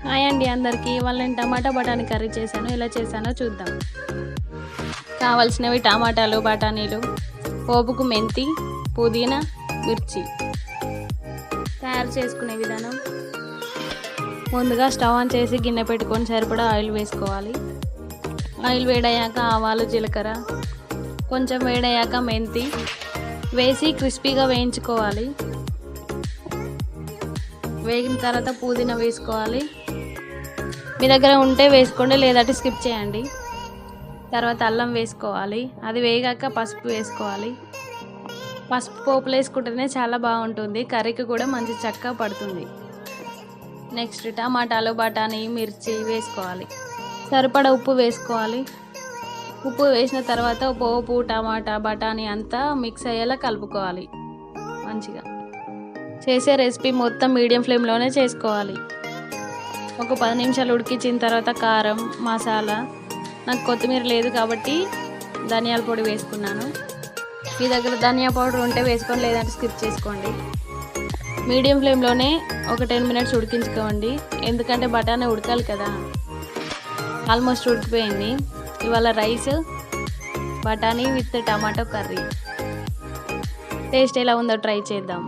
Hi అండి అందరికీ. ఇవాళ నేను టమాటా బఠానీ కర్రీ చేశాను. ఎలా చేశానో చూద్దాం. కావాల్సినవి టమాటాలు, బఠానీలు, పోపుకు మెంతి, పుదీనా, మిర్చి. తయారు చేసుకునే విధానం: ముందుగా స్టవ్ ఆన్ చేసి గిన్నె పెట్టుకొని సరిపడా ఆయిల్ వేసుకోవాలి. ఆయిల్ వేడయ్యాక ఆవాలు, జీలకర్ర, కొంచెం వేడయ్యాక మెంతి వేసి క్రిస్పీగా వేయించుకోవాలి. వేగిన తర్వాత పుదీనా వేసుకోవాలి. మీ దగ్గర ఉంటే వేసుకోండి, లేదంటే స్కిప్ చేయండి. తర్వాత అల్లం వేసుకోవాలి. అది వేగాక పసుపు వేసుకోవాలి. పసుపు పోపులు వేసుకుంటేనే చాలా బాగుంటుంది, కర్రీకి కూడా మంచి చక్కగా పడుతుంది. నెక్స్ట్ టమాటాలు, బఠానీ, మిర్చి వేసుకోవాలి. సరిపడా ఉప్పు వేసుకోవాలి. ఉప్పు వేసిన తర్వాత పోపు, టమాటా, బఠానీ అంతా మిక్స్ అయ్యేలా కలుపుకోవాలి. మంచిగా చేసే రెసిపీ మొత్తం మీడియం ఫ్లేమ్లోనే చేసుకోవాలి. ఒక 10 నిమిషాలు ఉడికించిన తర్వాత కారం, మసాలా, నాకు కొత్తిమీర లేదు కాబట్టి ధనియాల పొడి వేసుకున్నాను. మీ దగ్గర ధనియా పౌడర్ ఉంటే వేసుకోండి, లేదంటే స్కిప్ చేసుకోండి. మీడియం ఫ్లేమ్లోనే ఒక 10 మినిట్స్ ఉడికించుకోండి, ఎందుకంటే బఠానీ ఉడకాలి కదా. ఆల్మోస్ట్ ఉడికిపోయింది. ఇవాళ రైస్, బఠానీ విత్ టమాటో కర్రీ. టేస్ట్ ఎలా ఉందో ట్రై చేద్దాం.